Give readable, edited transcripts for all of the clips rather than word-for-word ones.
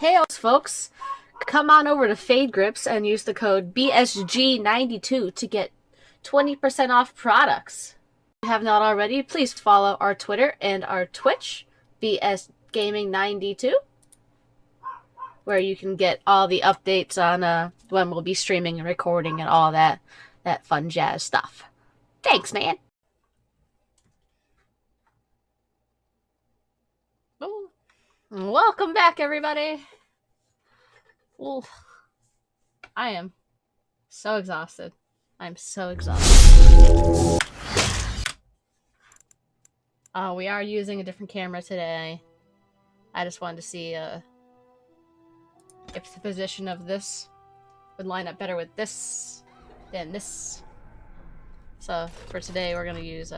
Hey, folks, come on over to Fade Grips and use the code BSG92 to get 20% off products. If you have not already, please follow our Twitter and our Twitch, BSGaming92, where you can get all the updates on when we'll be streaming and recording and all that fun jazz stuff. Thanks, man. Oh, welcome back, everybody. Ooh, I am so exhausted. I'm so exhausted. We are using a different camera today. I just wanted to see if the position of this would line up better with this than this. So for today, we're gonna use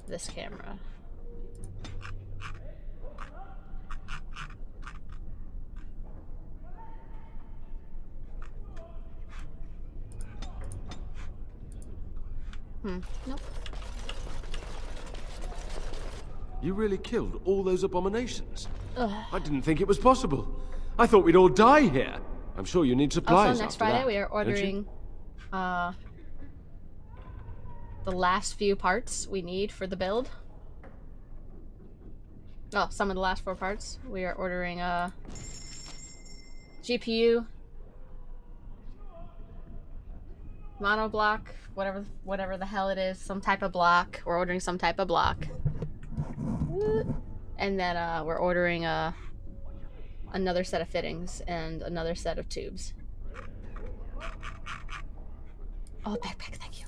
this camera. Nope. You really killed all those abominations? Ugh. I didn't think it was possible. I thought we'd all die here. I'm sure you need supplies. Also, next Friday we are ordering the last few parts we need for the build. Oh, some of the last 4 parts. We are ordering GPU, monoblock, whatever the hell it is, some type of block. We're ordering some type of block. And then we're ordering another set of fittings and another set of tubes. Oh, backpack, thank you.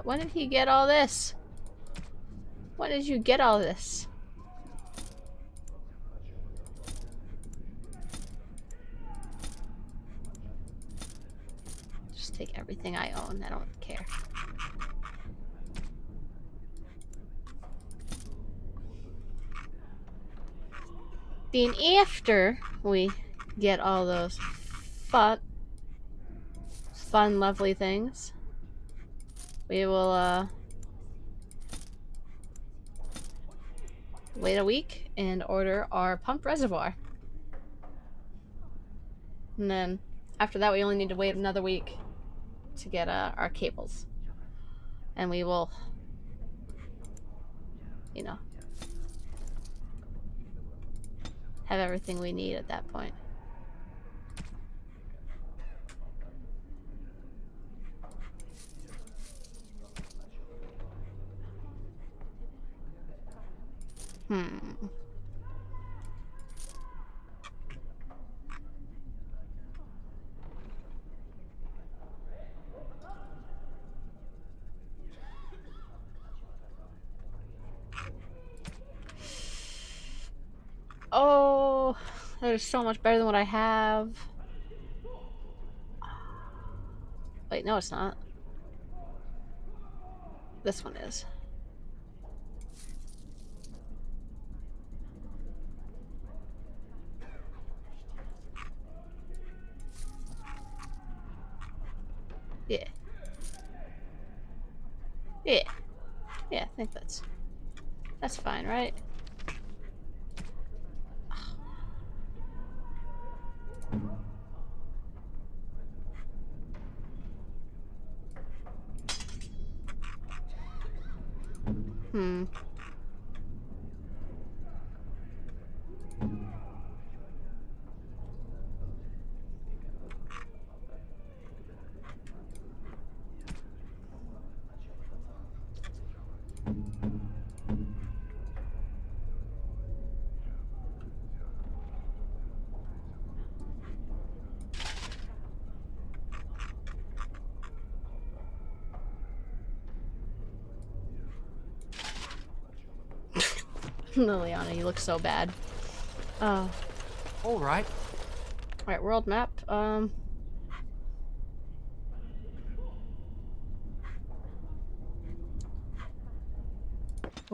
When did he get all this? When did you get all this? Just take everything I own. I don't care. Then after we get all those fun, lovely things, we will wait a week and order our pump reservoir. And then after that, we only need to wait another week to get our cables. And we will, you know, have everything we need at that point. Oh, that is so much better than what I have. Wait, no, it's not. This one is. Yeah. Yeah. Yeah, I think that's fine, right? Liliana, you look so bad. Oh. Alright. Alright, world map. We'll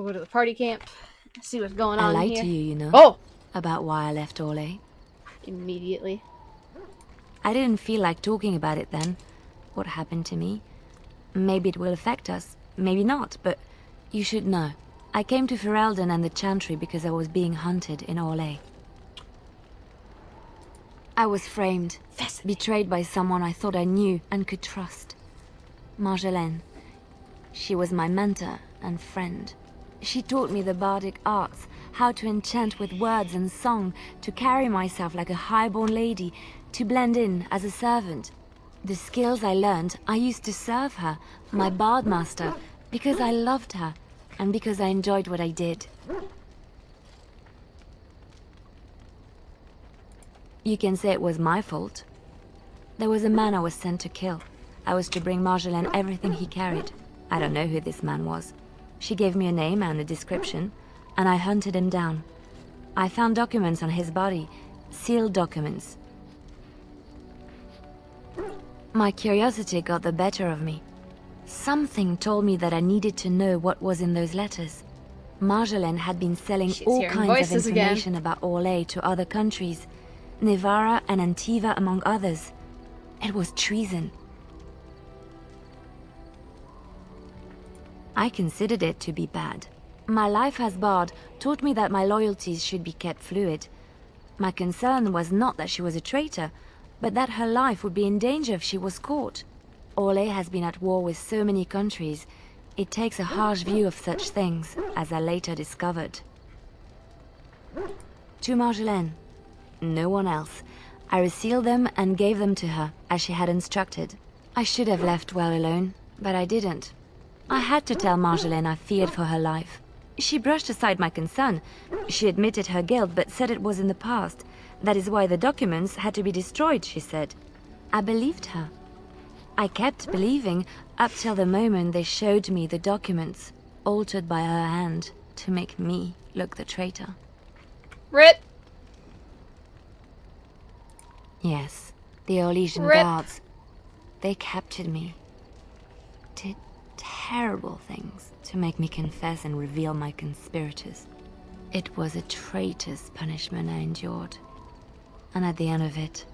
go to the party camp, see what's going on here. I lied to you, you know. Oh! About why I left Orlais. Immediately. I didn't feel like talking about it then. What happened to me. Maybe it will affect us. maybe not, but you should know. I came to Ferelden and the Chantry because I was being hunted in Orlais. I was framed, betrayed by someone I thought I knew and could trust. Marjolaine. She was my mentor and friend. She taught me the bardic arts, how to enchant with words and song, to carry myself like a highborn lady, to blend in as a servant. The skills I learned, I used to serve her, my bard master, because I loved her, and because I enjoyed what I did. You can say it was my fault. There was a man I was sent to kill. I was to bring Marjolaine everything he carried. I don't know who this man was. She gave me a name and a description, and I hunted him down. I found documents on his body, sealed documents. My curiosity got the better of me. Something told me that I needed to know what was in those letters. Marjolaine had been selling all kinds of information about Orlais to other countries, Nevara and Antiva among others. It was treason. I considered it to be bad. My life as bard taught me that my loyalties should be kept fluid. My concern was not that she was a traitor, but that her life would be in danger if she was caught. Orlais has been at war with so many countries. It takes a harsh view of such things, as I later discovered. To Marjolaine. No one else. I resealed them and gave them to her, as she had instructed. I should have left well alone, but I didn't. I had to tell Marjolaine I feared for her life. She brushed aside my concern. She admitted her guilt, but said it was in the past. That is why the documents had to be destroyed, she said. I believed her. I kept believing up till the moment they showed me the documents, altered by her hand, to make me look the traitor. RIP! Yes, the Orlesian RIP. guards. They captured me. Did terrible things to make me confess and reveal my conspirators. It was a traitor's punishment I endured. And at the end of it,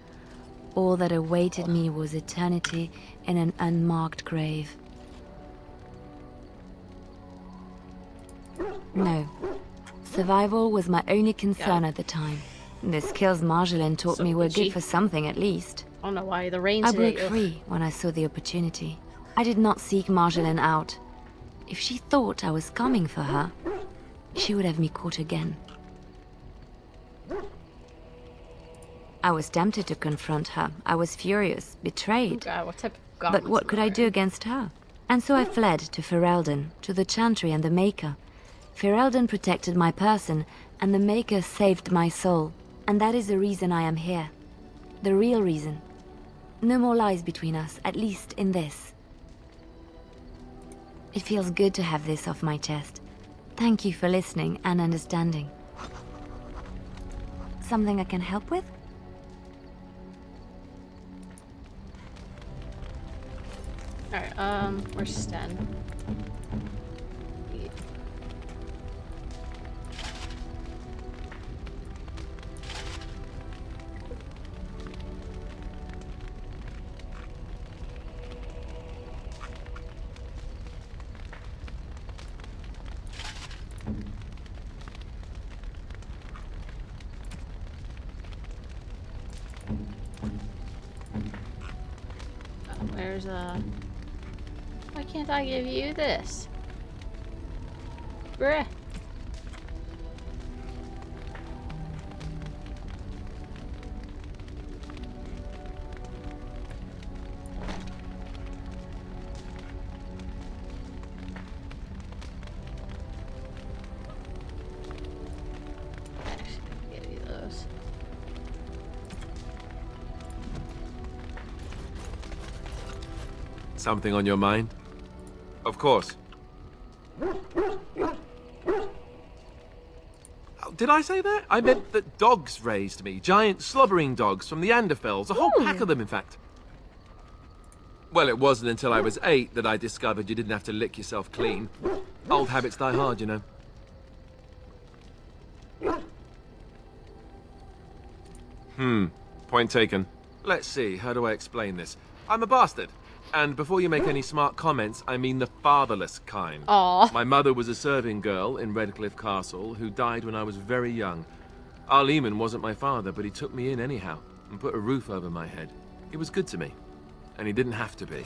all that awaited me was eternity in an unmarked grave. No. Survival was my only concern at the time. The skills Marjolaine taught me were good for something at least. I don't know why the rain I today. broke free when I saw the opportunity. I did not seek Marjolaine out. If she thought I was coming for her, she would have me caught again. I was tempted to confront her. I was furious, betrayed. God, what type of But what could I do against her? And so I fled to Ferelden, to the Chantry and the Maker. Ferelden protected my person, and the Maker saved my soul. And that is the reason I am here. The real reason. No more lies between us, at least in this. It feels good to have this off my chest. Thank you for listening and understanding. Something I can help with? Alright, where's Sten? Where's why can't I give you this? Bruh. Actually, give you those. Something on your mind? Of course. Oh, did I say that? I meant that dogs raised me. Giant slobbering dogs from the Anderfells. A whole pack of them, in fact. Well, it wasn't until I was 8 that I discovered you didn't have to lick yourself clean. Old habits die hard, you know. Point taken. Let's see, how do I explain this? I'm a bastard. And before you make any smart comments, I mean the fatherless kind. Aw. My mother was a serving girl in Redcliffe Castle who died when I was very young. Arleman wasn't my father, but he took me in anyhow and put a roof over my head. He was good to me, and he didn't have to be.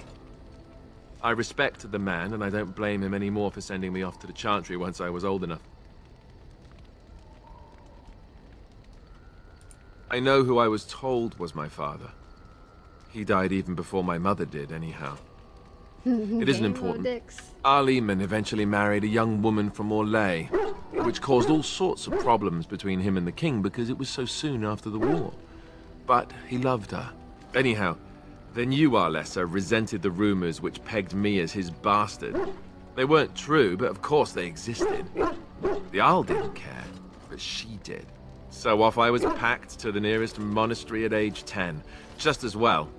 I respect the man, and I don't blame him anymore for sending me off to the Chantry once I was old enough. I know who I was told was my father. He died even before my mother did, anyhow. It isn't important. Arleman eventually married a young woman from Orlais, which caused all sorts of problems between him and the king because it was so soon after the war. But he loved her. Anyhow, then you, Arlessa, resented the rumors which pegged me as his bastard. They weren't true, but of course they existed. The Arl didn't care, but she did. So off I was packed to the nearest monastery at age 10, just as well.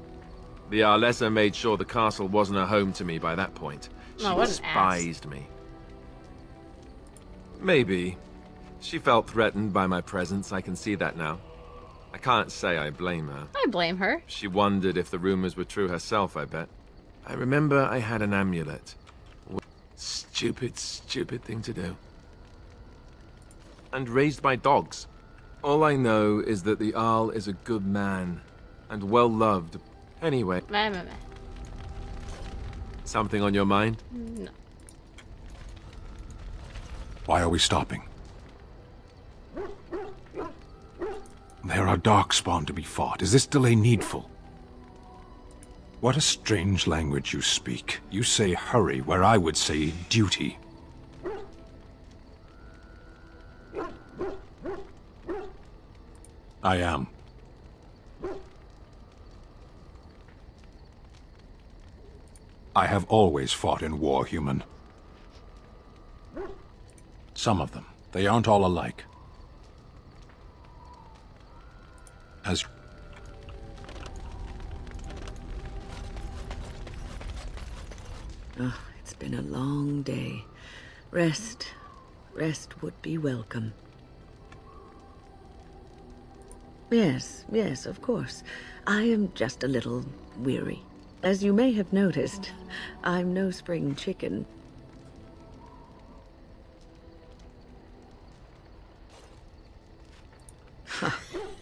The Arlessa made sure the castle wasn't a home to me by that point. She despised me. Maybe. She felt threatened by my presence, I can see that now. I can't say I blame her. I blame her. She wondered if the rumors were true herself, I bet. I remember I had an amulet. Stupid, stupid thing to do. And raised by dogs. All I know is that the Arl is a good man, and well loved. Anyway. Something on your mind? No. Why are we stopping? There are darkspawn to be fought. Is this delay needful? What a strange language you speak. You say hurry, where I would say duty. I am. I have always fought in war, human. Some of them. They aren't all alike. As... Oh, it's been a long day. Rest would be welcome. Yes, of course. I am just a little weary. As you may have noticed, I'm no spring chicken.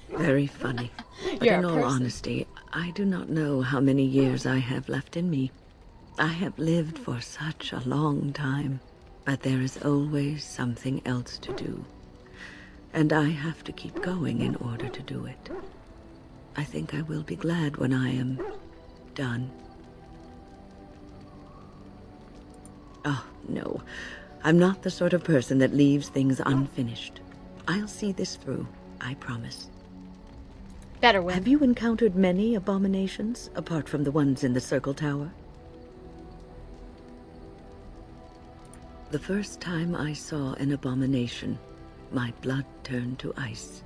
Very funny. But in all honesty, I do not know how many years I have left in me. I have lived for such a long time, but there is always something else to do. And I have to keep going in order to do it. I think I will be glad when I am done. Oh, no. I'm not the sort of person that leaves things unfinished. I'll see this through, I promise. Better win. Have you encountered many abominations, apart from the ones in the Circle Tower? The first time I saw an abomination, my blood turned to ice.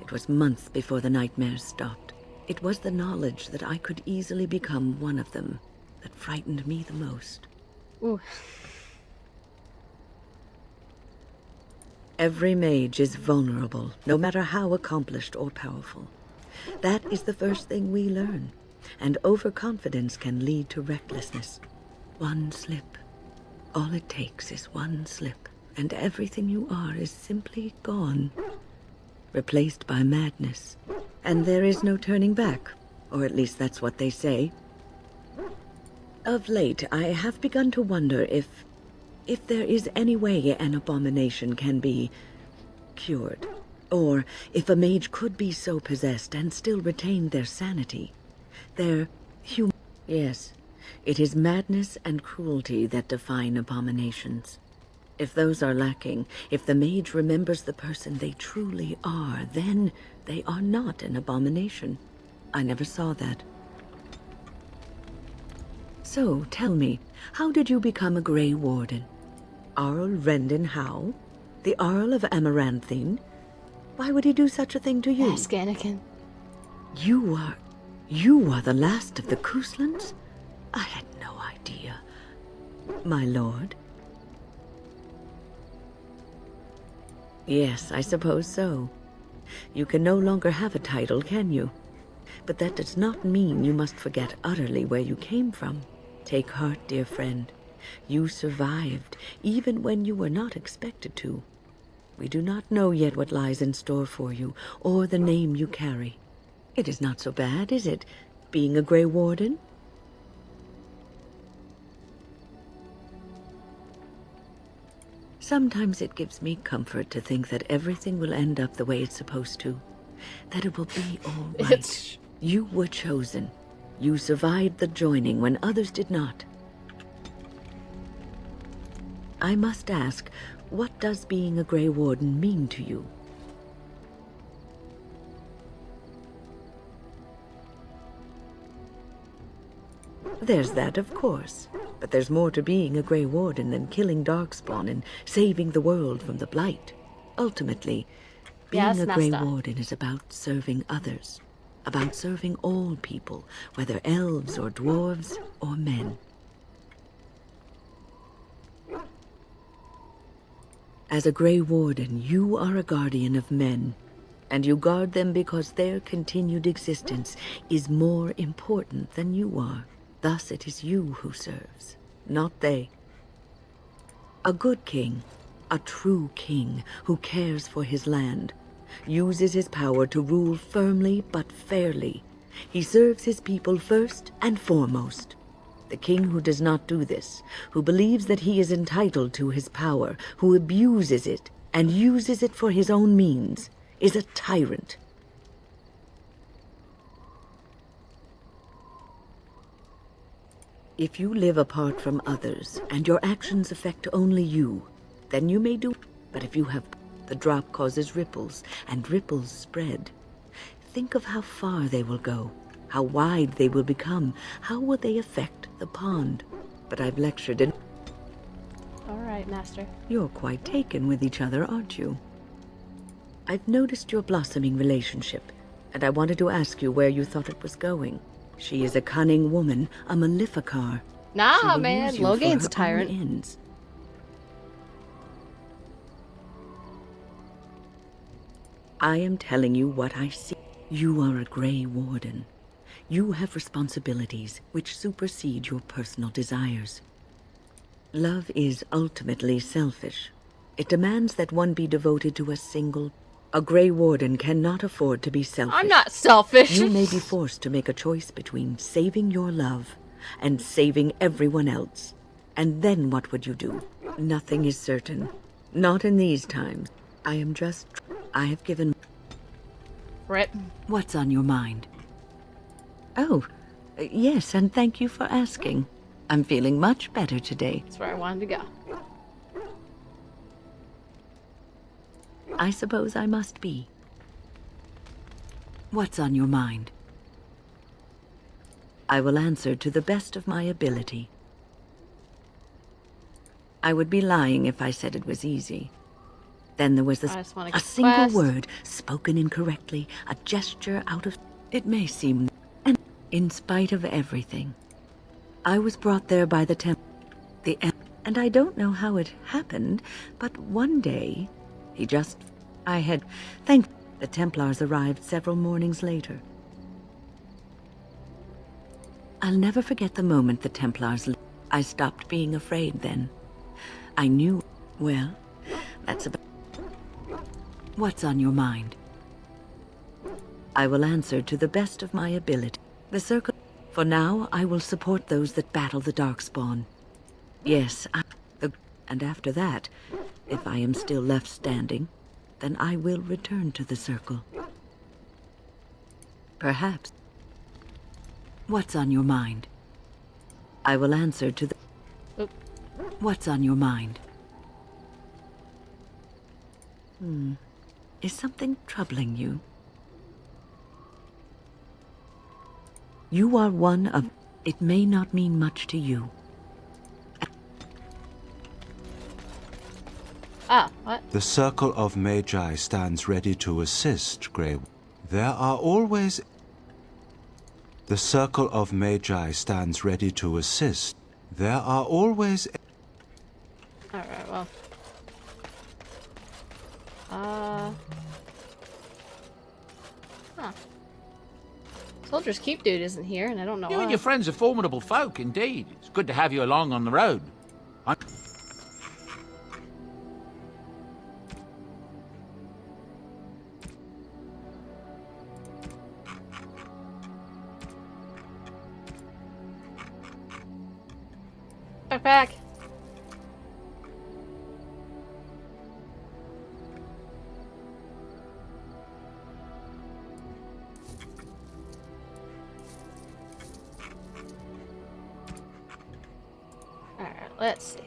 It was months before the nightmares stopped. It was the knowledge that I could easily become one of them that frightened me the most. Ooh. Every mage is vulnerable, no matter how accomplished or powerful. That is the first thing we learn, and overconfidence can lead to recklessness. One slip. All it takes is one slip, and everything you are is simply gone, replaced by madness. And there is no turning back, or at least that's what they say. Of late, I have begun to wonder if there is any way an abomination can be cured, or if a mage could be so possessed and still retain their sanity, their human... Yes, it is madness and cruelty that define abominations. If those are lacking, if the mage remembers the person they truly are, then they are not an abomination. I never saw that. So, tell me, how did you become a Grey Warden? Arl Rendon Howe? The Arl of Amaranthine? Why would he do such a thing to you? Ask Anakin. You are the last of the Kuslands? I had no idea. My lord? Yes, I suppose so. You can no longer have a title, can you? But that does not mean you must forget utterly where you came from. Take heart, dear friend. You survived, even when you were not expected to. We do not know yet what lies in store for you, or the name you carry. It is not so bad, is it, being a Grey Warden? Sometimes it gives me comfort to think that everything will end up the way it's supposed to. That it will be all right. You were chosen. You survived the joining when others did not. I must ask, what does being a Grey Warden mean to you? There's that, of course. But there's more to being a Grey Warden than killing Darkspawn and saving the world from the Blight. Ultimately, being a Grey Warden is about serving others. About serving all people, whether elves or dwarves or men. As a Grey Warden, you are a guardian of men, and you guard them because their continued existence is more important than you are. Thus it is you who serves, not they. A good king, a true king who cares for his land, uses his power to rule firmly but fairly. He serves his people first and foremost. The king who does not do this, who believes that he is entitled to his power, who abuses it and uses it for his own means, is a tyrant. If you live apart from others, and your actions affect only you, then you may do. But if you have, the drop causes ripples, and ripples spread. Think of how far they will go, how wide they will become, how will they affect the pond. But I've lectured in... All right, Master. You're quite taken with each other, aren't you? I've noticed your blossoming relationship, and I wanted to ask you where you thought it was going. She is a cunning woman, a Maleficar. Nah, man, Logain's a tyrant. Ends. I am telling you what I see. You are a Grey Warden. You have responsibilities which supersede your personal desires. Love is ultimately selfish. It demands that one be devoted to a single... A Grey Warden cannot afford to be selfish. I'm not selfish. You may be forced to make a choice between saving your love and saving everyone else. And then what would you do? Nothing is certain. Not in these times. I am just... I have given... Rip. What's on your mind? Oh, yes, and thank you for asking. I'm feeling much better today. That's where I wanted to go. I suppose I must be. What's on your mind? I will answer to the best of my ability. I would be lying if I said it was easy. Then there was a single word spoken incorrectly, a gesture out of... It may seem... And in spite of everything, I was brought there by the and I don't know how it happened, but one day... The Templars arrived several mornings later. I'll never forget the moment the Templars... I stopped being afraid then. I knew... Well, that's about... What's on your mind? I will answer to the best of my ability. The circle... For now, I will support those that battle the Darkspawn. Yes, and after that, if I am still left standing... then I will return to the circle. Perhaps. What's on your mind? I will answer to the... Oop. What's on your mind? Is something troubling you? You are one of... It may not mean much to you. Ah, what? The Circle of Magi stands ready to assist, Grey. There are always... The Circle of Magi stands ready to assist. There are always... Alright, well. Huh. So Soldier's Keep dude isn't here, and I don't know You why. and your friends are formidable folk, indeed. It's good to have you along on the road. Back. Alright, let's see.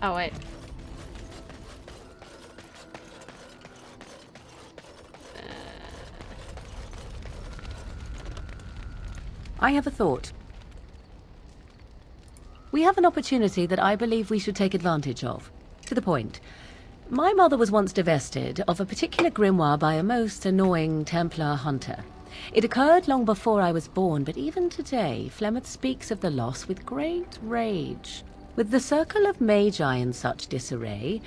Oh, wait. I have a thought. We have an opportunity that I believe we should take advantage of. To the point. My mother was once divested of a particular grimoire by a most annoying Templar hunter. It occurred long before I was born, but even today, Flemeth speaks of the loss with great rage. With the circle of magi in such disarray,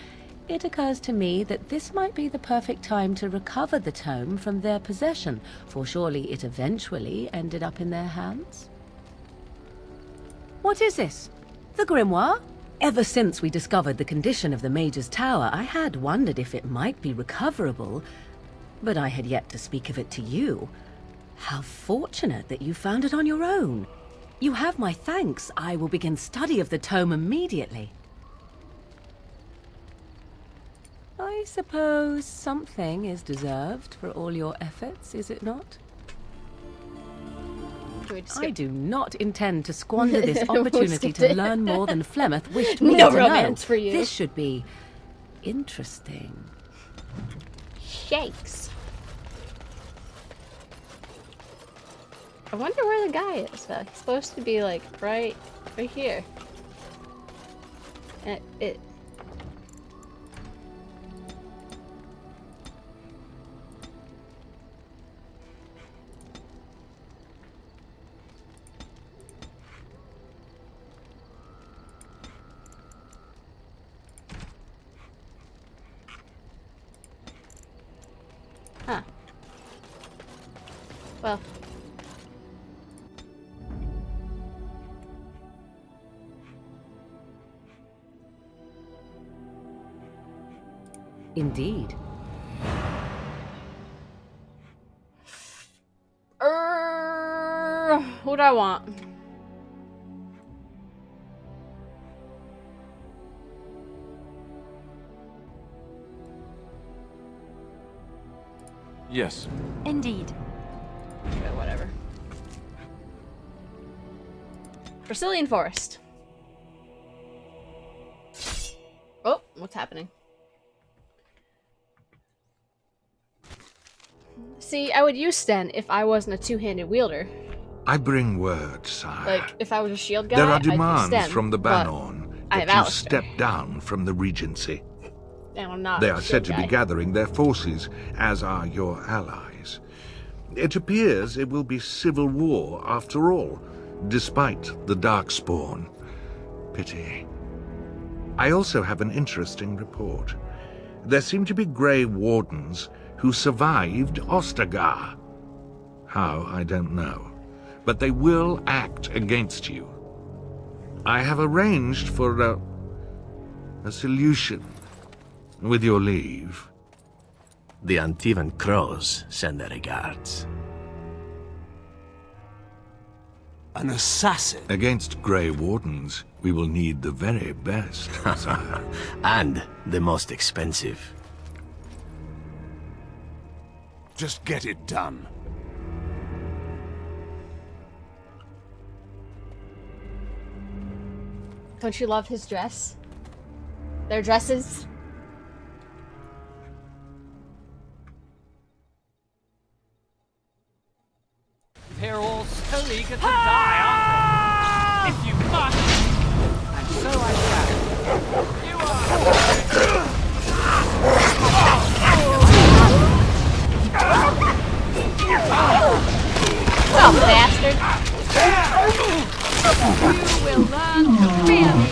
it occurs to me that this might be the perfect time to recover the tome from their possession, for surely it eventually ended up in their hands. What is this? The grimoire? Ever since we discovered the condition of the Mage's Tower, I had wondered if it might be recoverable, but I had yet to speak of it to you. How fortunate that you found it on your own. You have my thanks. I will begin study of the tome immediately. I suppose something is deserved for all your efforts, is it not? Can we just I skip? do not intend to squander this We'll opportunity skip to it. learn more than Flemeth wished me No to romance know. for you. This should be interesting. Shakes. I wonder where the guy is. He's supposed to be like right here. It. Huh. Well. Indeed. What do I want? Yes. Indeed. Okay, whatever. Brazilian Forest. Oh, what's happening? See, I would use Sten if I wasn't a two-handed wielder. I bring word, sire. Like, if I was a shield guy, There are I'd use demands Sten, from the but Banon I have that you Alistair. step down from the Regency. And I'm not They a are shield said to be guy. gathering their forces, as are your allies. It appears it will be civil war after all, despite the Darkspawn. Pity. I also have an interesting report. There seem to be Grey Wardens who survived Ostagar. How, I don't know. But they will act against you. I have arranged for a solution, with your leave. The Antivan Crows send their regards. An assassin? Against Grey Wardens, we will need the very best, sire. And the most expensive. Just get it done. Don't you love his dress? Their dresses. They're all so eager to die, aren't they? If you must, and so I shall. You are. Oh, bastard! You will learn to fear me.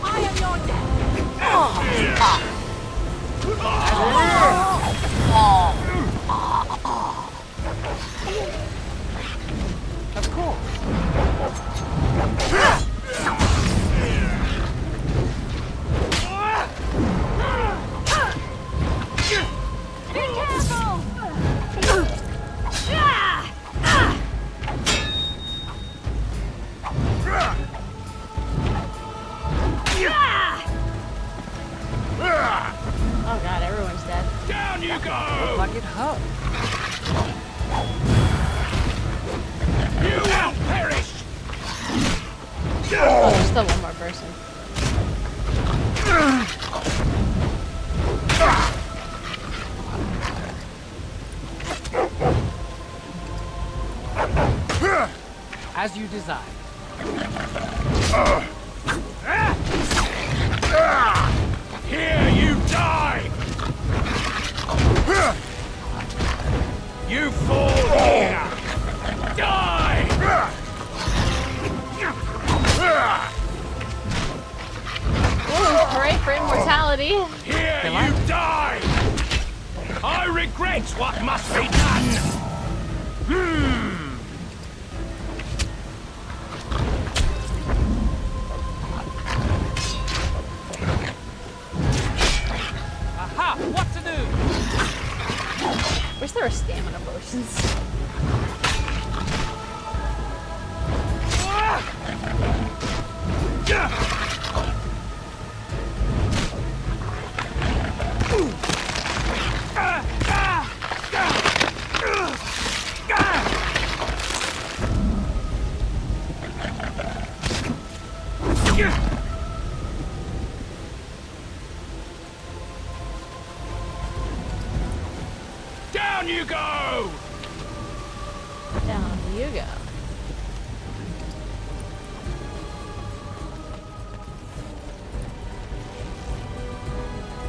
I am your death. Of course. Be careful! Oh god, everyone's dead. Down you go! Like it hurt. You will perish! Oh, there's still one more person. As you desire. Here you die! You fall here! Die! Ooh, hooray for immortality. Here you die! I regret what must be done! Aha! What to do? Wish there were stamina potions. Down you go! Down you go.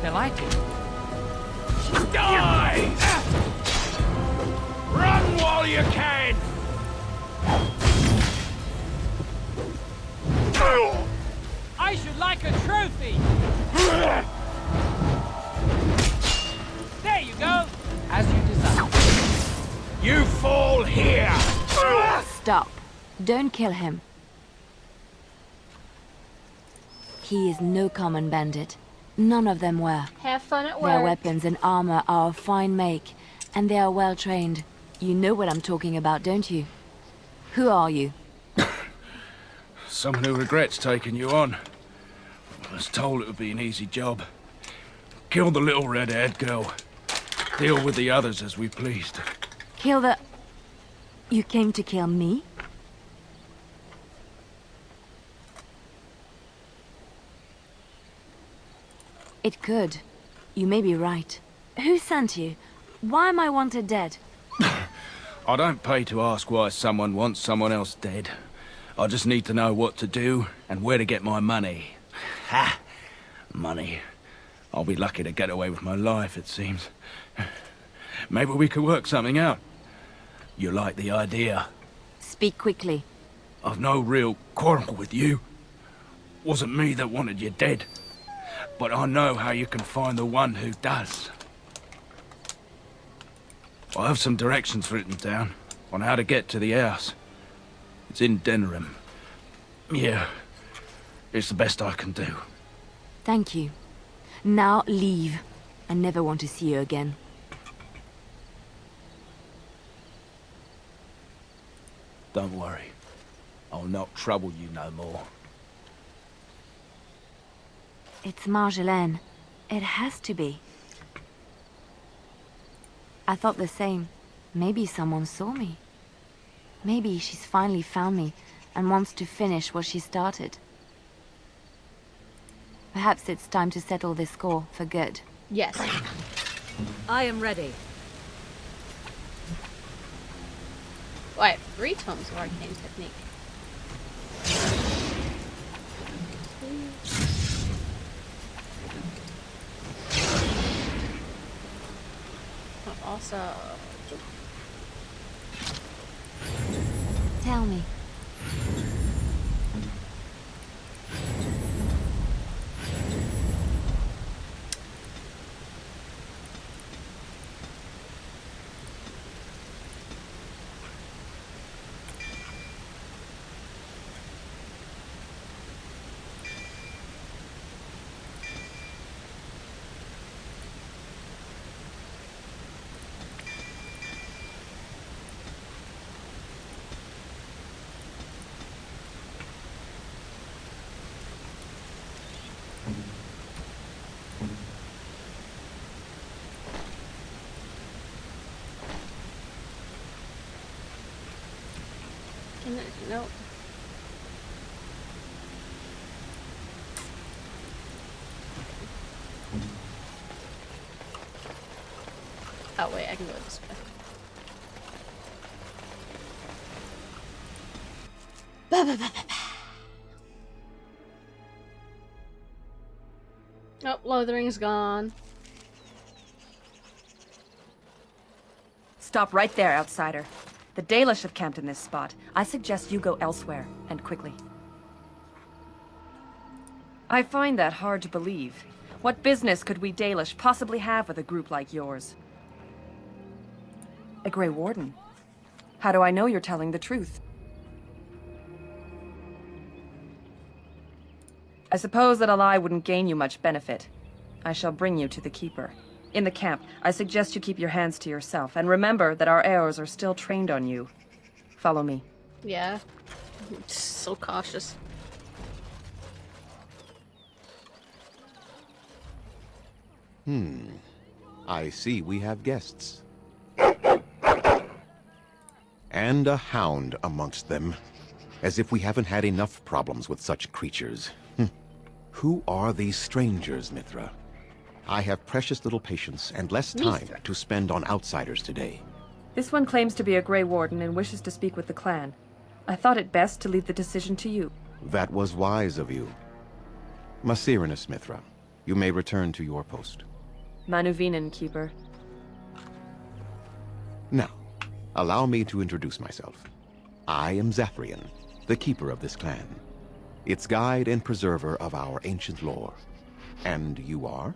Delighted. Die! Run while you can! I should like a trophy! There you go! As you desire. You fall here! Stop. Don't kill him. He is no common bandit. None of them were. Have fun at Their work. weapons and armor are of fine make, and they are well trained. You know what I'm talking about, don't you? Who are you? Someone who regrets taking you on. I was told it would be an easy job. Kill the little red-haired girl. Deal with the others as we pleased. Kill the... You came to kill me? It could. You may be right. Who sent you? Why am I wanted dead? I don't pay to ask why someone wants someone else dead. I just need to know what to do and where to get my money. Ha! Money. I'll be lucky to get away with my life, it seems. Maybe we could work something out. You like the idea? Speak quickly. I've no real quarrel with you. Wasn't me that wanted you dead. But I know how you can find the one who does. I have some directions written down on how to get to the house. It's in Denham. Yeah, it's the best I can do. Thank you. Now leave. I never want to see you again. Don't worry. I'll not trouble you no more. It's Marjolaine. It has to be. I thought the same. Maybe someone saw me. Maybe she's finally found me and wants to finish what she started. Perhaps it's time to settle this score for good. Yes. I am ready. Oh, I have 3 tomes of arcane technique. Also, Tell me. no. Oh wait, I can go this way. Oh, Lothering's gone. Stop right there, outsider. The Dalish have camped in this spot. I suggest you go elsewhere, and quickly. I find that hard to believe. What business could we Dalish possibly have with a group like yours? A Grey Warden? How do I know you're telling the truth? I suppose that a lie wouldn't gain you much benefit. I shall bring you to the Keeper. In the camp, I suggest you keep your hands to yourself, and remember that our arrows are still trained on you. Follow me. Yeah. So cautious. I see we have guests. And a hound amongst them. As if we haven't had enough problems with such creatures. Who are these strangers, Mithra? I have precious little patience and less time to spend on outsiders today. This one claims to be a Grey Warden and wishes to speak with the clan. I thought it best to leave the decision to you. That was wise of you. Masirinus, Mithra, you may return to your post. Manuvinen, Keeper. Now, allow me to introduce myself. I am Zafrian, the keeper of this clan. Its guide and preserver of our ancient lore. And you are?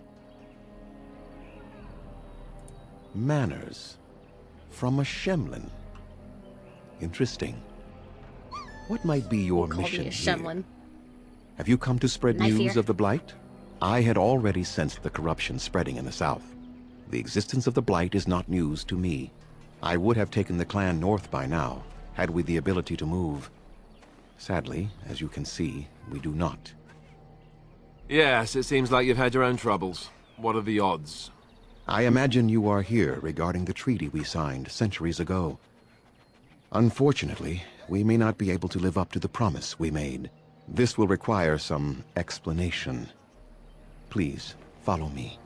Manners. From a Shemlin. Interesting. What might be your mission here? Shemlin. Have you come to spread news of the Blight? I had already sensed the corruption spreading in the south. The existence of the Blight is not news to me. I would have taken the clan north by now, had we the ability to move. Sadly, as you can see, we do not. Yes, it seems like you've had your own troubles. What are the odds? I imagine you are here regarding the treaty we signed centuries ago. Unfortunately, we may not be able to live up to the promise we made. This will require some explanation. Please, follow me.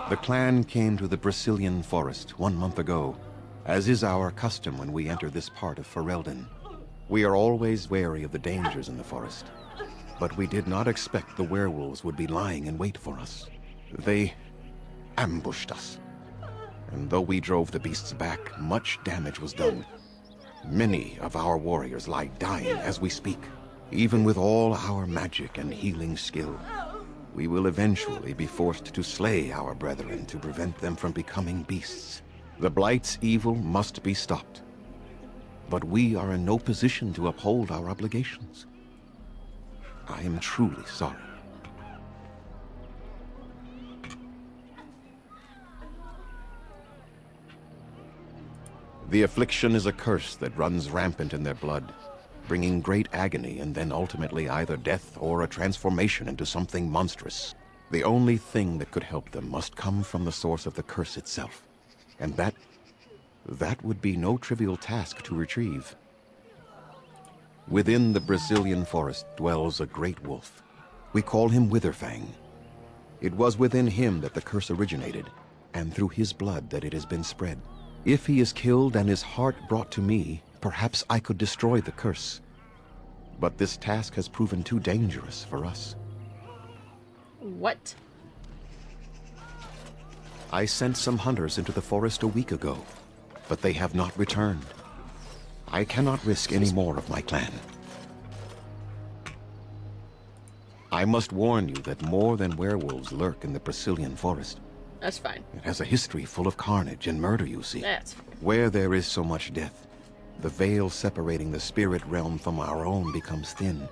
The clan came to the Brazilian forest 1 month ago, as is our custom when we enter this part of Ferelden. We are always wary of the dangers in the forest, but we did not expect the werewolves would be lying in wait for us. They ambushed us, and though we drove the beasts back, much damage was done. Many of our warriors lie dying as we speak. Even with all our magic and healing skill, we will eventually be forced to slay our brethren to prevent them from becoming beasts. The Blight's evil must be stopped. But we are in no position to uphold our obligations. I am truly sorry. The affliction is a curse that runs rampant in their blood, bringing great agony and then ultimately either death or a transformation into something monstrous. The only thing that could help them must come from the source of the curse itself. And that would be no trivial task to retrieve. Within the Brazilian forest dwells a great wolf. We call him Witherfang. It was within him that the curse originated, and through his blood that it has been spread. If he is killed and his heart brought to me, perhaps I could destroy the curse. But this task has proven too dangerous for us. What? I sent some hunters into the forest a week ago, but they have not returned. I cannot risk any more of my clan. I must warn you that more than werewolves lurk in the Brazilian forest. That's fine. It has a history full of carnage and murder, you see. That's fine. Where there is so much death, the veil separating the spirit realm from our own becomes thin,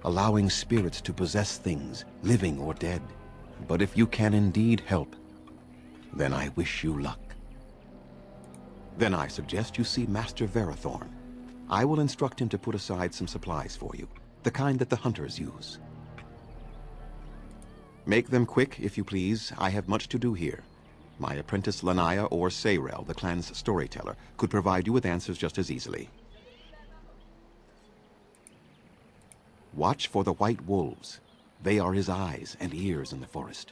allowing spirits to possess things, living or dead. But if you can indeed help, then I wish you luck. Then I suggest you see Master Verathorn. I will instruct him to put aside some supplies for you, the kind that the hunters use. Make them quick, if you please. I have much to do here. My apprentice Lanaya or Sayrel, the clan's storyteller, could provide you with answers just as easily. Watch for the white wolves. They are his eyes and ears in the forest.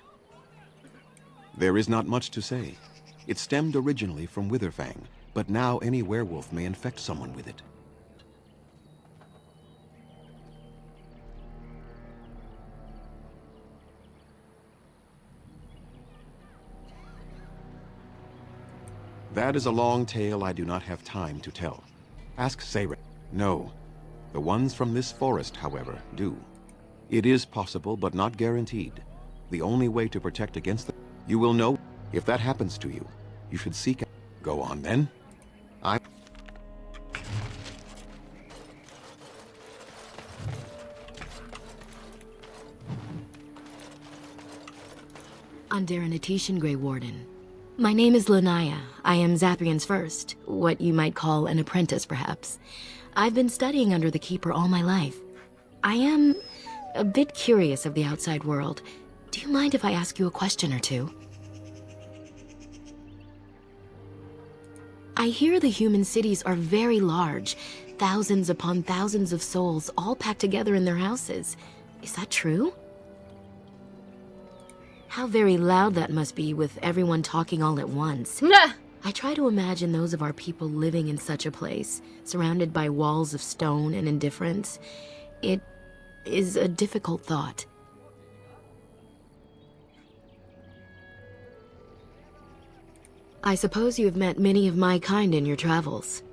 There is not much to say. It stemmed originally from Witherfang, but now any werewolf may infect someone with it. That is a long tale I do not have time to tell. Ask Sayrel. No. The ones from this forest, however, do. It is possible, but not guaranteed. The only way to protect against them, you will know. If that happens to you, you should seek. Go on, then. Underanitishan, Grey Warden. My name is Lanaya. I am Zathrian's first, what you might call an apprentice, perhaps. I've been studying under the Keeper all my life. I am a bit curious of the outside world. Do you mind if I ask you a question or two? I hear the human cities are very large, thousands upon thousands of souls all packed together in their houses. Is that true? How very loud that must be with everyone talking all at once. I try to imagine those of our people living in such a place, surrounded by walls of stone and indifference. It is a difficult thought. I suppose you have met many of my kind in your travels.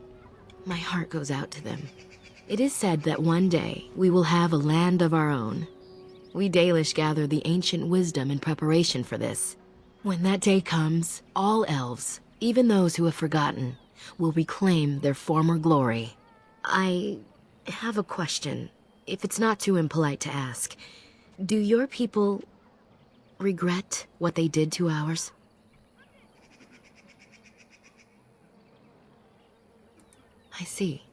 My heart goes out to them. It is said that one day we will have a land of our own. We Dalish gather the ancient wisdom in preparation for this. When that day comes, all elves, even those who have forgotten, will reclaim their former glory. I have a question, if it's not too impolite to ask. Do your people regret what they did to ours? I see.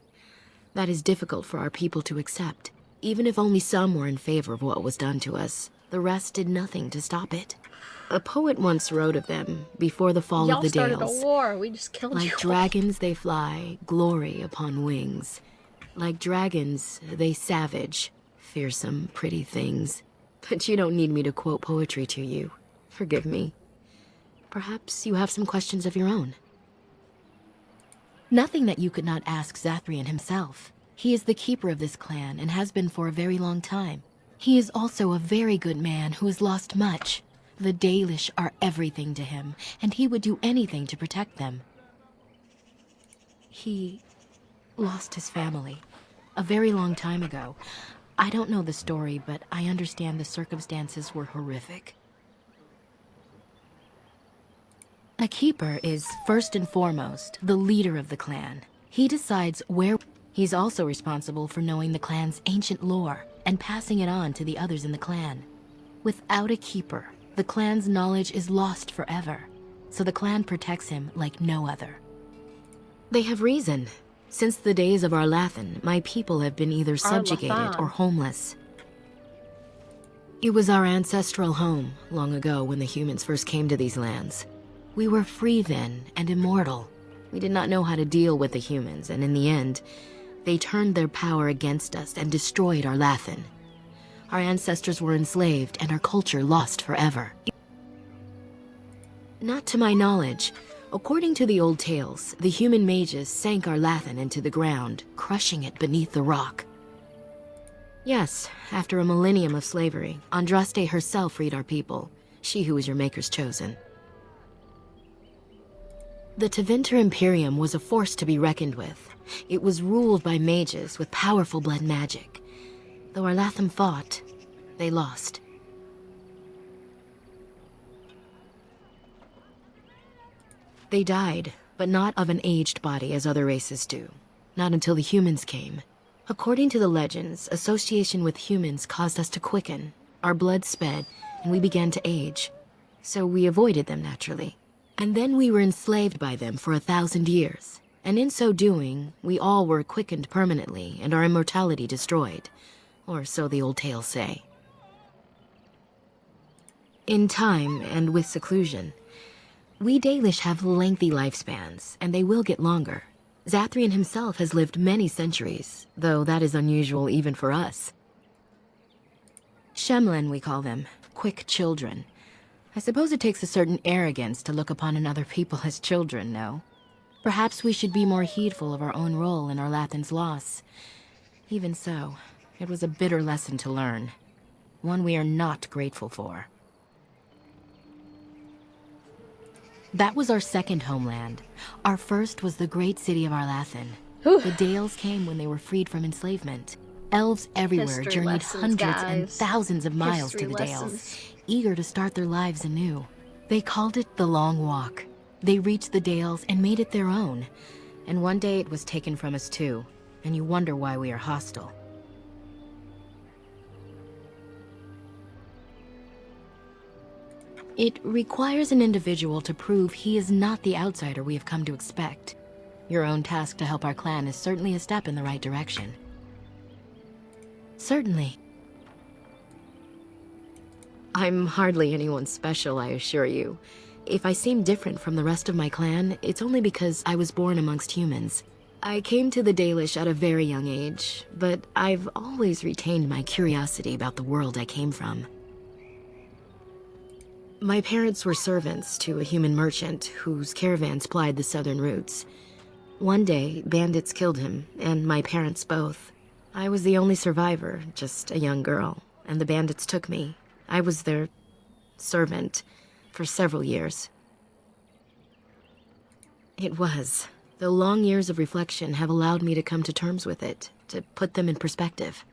That is difficult for our people to accept. Even if only some were in favor of what was done to us, the rest did nothing to stop it. A poet once wrote of them, before the fall of the Dales. Y'all started a war, we just killed you. Like dragons they fly, glory upon wings. Like dragons, they savage, fearsome, pretty things. But you don't need me to quote poetry to you. Forgive me. Perhaps you have some questions of your own. Nothing that you could not ask Zathrian himself. He is the keeper of this clan and has been for a very long time. He is also a very good man who has lost much. The Dalish are everything to him, and he would do anything to protect them. He lost his family a very long time ago. I don't know the story, but I understand the circumstances were horrific. A keeper is, first and foremost, the leader of the clan. He decides where... He's also responsible for knowing the clan's ancient lore and passing it on to the others in the clan. Without a keeper, the clan's knowledge is lost forever, so the clan protects him like no other. They have reason. Since the days of Arlathan, my people have been either subjugated or homeless. It was our ancestral home, long ago when the humans first came to these lands. We were free then, and immortal. We did not know how to deal with the humans, and in the end, they turned their power against us and destroyed our Lathan. Our ancestors were enslaved, and our culture lost forever. Not to my knowledge. According to the old tales, the human mages sank our Lathan into the ground, crushing it beneath the rock. Yes, after a millennium of slavery, Andraste herself freed our people, she who was your maker's chosen. The Tevinter Imperium was a force to be reckoned with. It was ruled by mages with powerful blood magic. Though our Lathan fought, they lost. They died, but not of an aged body as other races do. Not until the humans came. According to the legends, association with humans caused us to quicken. Our blood sped, and we began to age. So we avoided them naturally. And then we were enslaved by them for 1,000 years. And in so doing, we all were quickened permanently and our immortality destroyed. Or so the old tales say. In time, and with seclusion, we Dalish have lengthy lifespans, and they will get longer. Zathrian himself has lived many centuries, though that is unusual even for us. Shemlen, we call them, quick children. I suppose it takes a certain arrogance to look upon another people as children, no? Perhaps we should be more heedful of our own role in our Lathan's loss. Even so, it was a bitter lesson to learn. One we are not grateful for. That was our second homeland. Our first was the great city of Arlathan. The Dales came when they were freed from enslavement. Elves everywhere History journeyed lessons, hundreds and guys. thousands of miles History to the lessons. Dales, eager to start their lives anew. They called it the Long Walk. They reached the Dales and made it their own. And one day it was taken from us too, and you wonder why we are hostile. It requires an individual to prove he is not the outsider we have come to expect. Your own task to help our clan is certainly a step in the right direction. Certainly. I'm hardly anyone special, I assure you. If I seem different from the rest of my clan, it's only because I was born amongst humans. I came to the Dalish at a very young age, but I've always retained my curiosity about the world I came from. My parents were servants to a human merchant whose caravans plied the southern routes. One day, bandits killed him, and my parents both. I was the only survivor, just a young girl, and the bandits took me. I was their servant for several years. It was, though long years of reflection have allowed me to come to terms with it, to put them in perspective.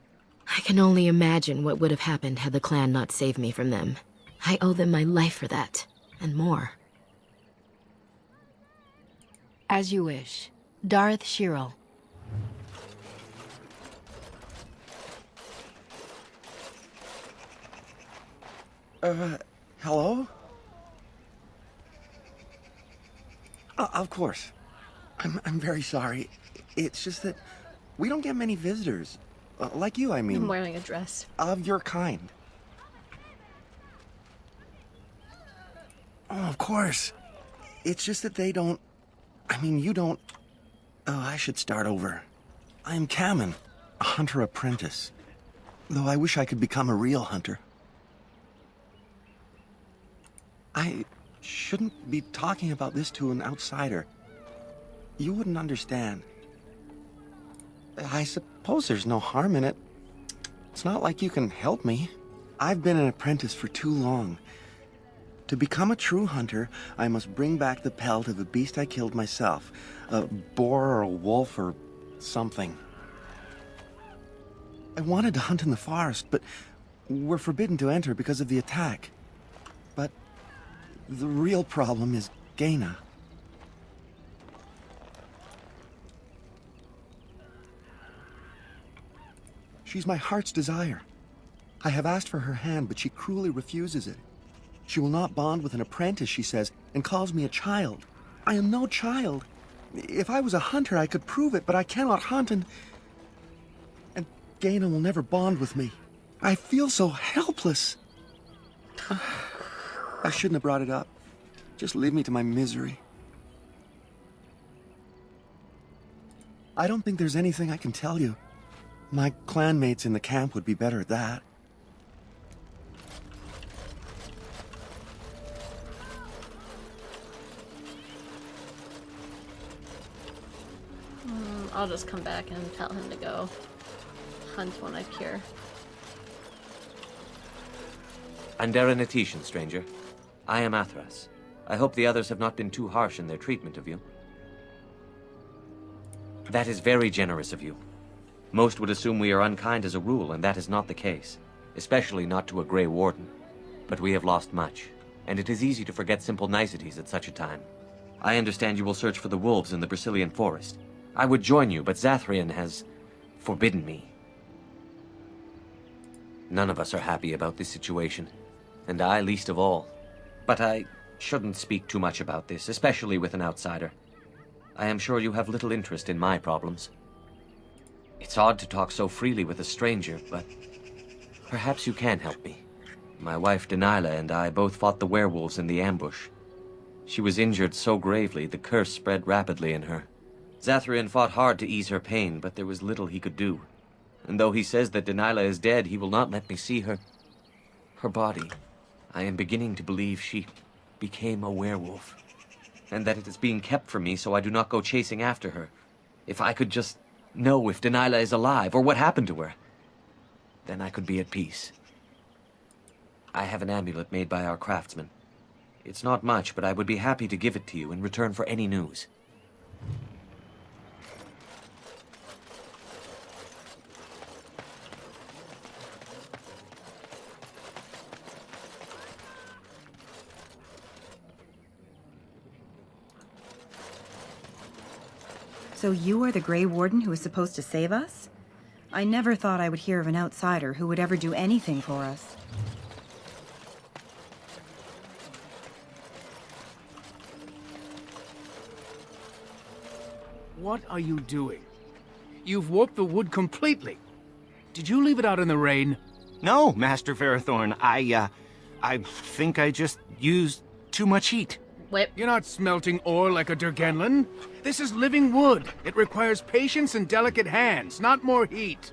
I can only imagine what would have happened had the clan not saved me from them. I owe them my life for that, and more. As you wish. Dareth Shirel. Hello? Of course. I'm very sorry. It's just that we don't get many visitors. Like you, I mean. I'm wearing a dress. Of your kind. Oh, of course. It's just that they don't... I mean, you don't... Oh, I should start over. I am Kamen, a hunter apprentice. Though I wish I could become a real hunter. I shouldn't be talking about this to an outsider. You wouldn't understand. I suppose there's no harm in it. It's not like you can help me. I've been an apprentice for too long. To become a true hunter, I must bring back the pelt of a beast I killed myself. A boar or a wolf or something. I wanted to hunt in the forest, but we're forbidden to enter because of the attack. But the real problem is Gaina. She's my heart's desire. I have asked for her hand, but she cruelly refuses it. She will not bond with an apprentice, she says, and calls me a child. I am no child. If I was a hunter, I could prove it, but I cannot hunt, and Gaina will never bond with me. I feel so helpless. I shouldn't have brought it up. Just leave me to my misery. I don't think there's anything I can tell you. My clanmates in the camp would be better at that. I'll just come back and tell him to go hunt when I cure. Andera Natishan, stranger. I am Athras. I hope the others have not been too harsh in their treatment of you. That is very generous of you. Most would assume we are unkind as a rule, and that is not the case. Especially not to a Grey Warden. But we have lost much, and it is easy to forget simple niceties at such a time. I understand you will search for the wolves in the Brazilian forest. I would join you, but Zathrian has forbidden me. None of us are happy about this situation, and I least of all. But I shouldn't speak too much about this, especially with an outsider. I am sure you have little interest in my problems. It's odd to talk so freely with a stranger, but perhaps you can help me. My wife Denilah and I both fought the werewolves in the ambush. She was injured so gravely, the curse spread rapidly in her. Zathrian fought hard to ease her pain, but there was little he could do. And though he says that Denilah is dead, he will not let me see her body. I am beginning to believe she became a werewolf, and that it is being kept from me so I do not go chasing after her. If I could just know if Denilah is alive, or what happened to her, then I could be at peace. I have an amulet made by our craftsman. It's not much, but I would be happy to give it to you in return for any news. So you are the Grey Warden who is supposed to save us? I never thought I would hear of an outsider who would ever do anything for us. What are you doing? You've warped the wood completely. Did you leave it out in the rain? No, Master Ferrothorn. I think I just used too much heat. Whip. You're not smelting ore like a Durgenlin. This is living wood. It requires patience and delicate hands, not more heat.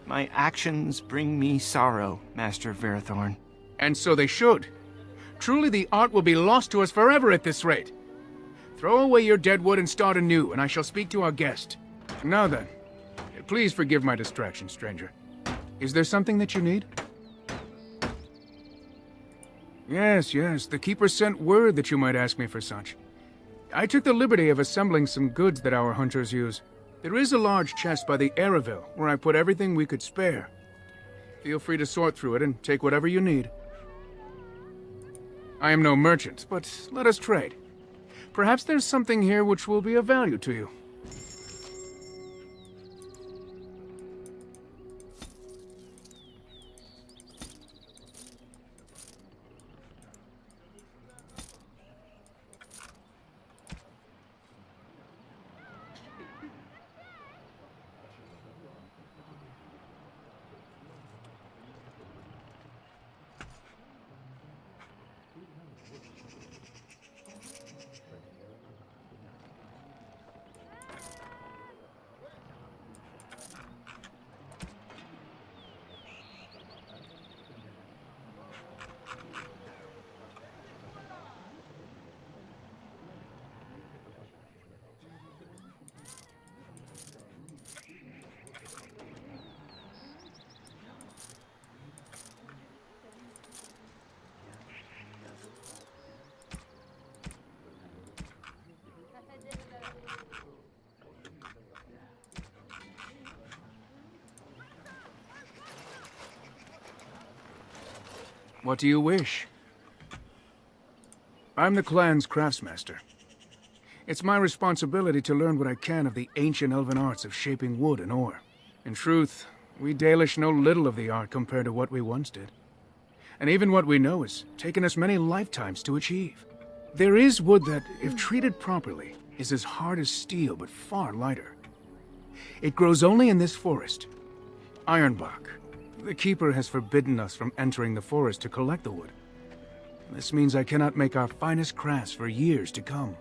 My actions bring me sorrow, Master Ferrothorn. And so they should. Truly the art will be lost to us forever at this rate. Throw away your dead wood and start anew, and I shall speak to our guest. Now then, please forgive my distraction, stranger. Is there something that you need? Yes, the Keeper sent word that you might ask me for such. I took the liberty of assembling some goods that our hunters use. There is a large chest by the Araville, where I put everything we could spare. Feel free to sort through it and take whatever you need. I am no merchant, but let us trade. Perhaps there's something here which will be of value to you. What do you wish? I'm the clan's craftsmaster. It's my responsibility to learn what I can of the ancient elven arts of shaping wood and ore. In truth, we Dalish know little of the art compared to what we once did. And even what we know has taken us many lifetimes to achieve. There is wood that, if treated properly, is as hard as steel but far lighter. It grows only in this forest, Ironbark. The Keeper has forbidden us from entering the forest to collect the wood. This means I cannot make our finest crafts for years to come.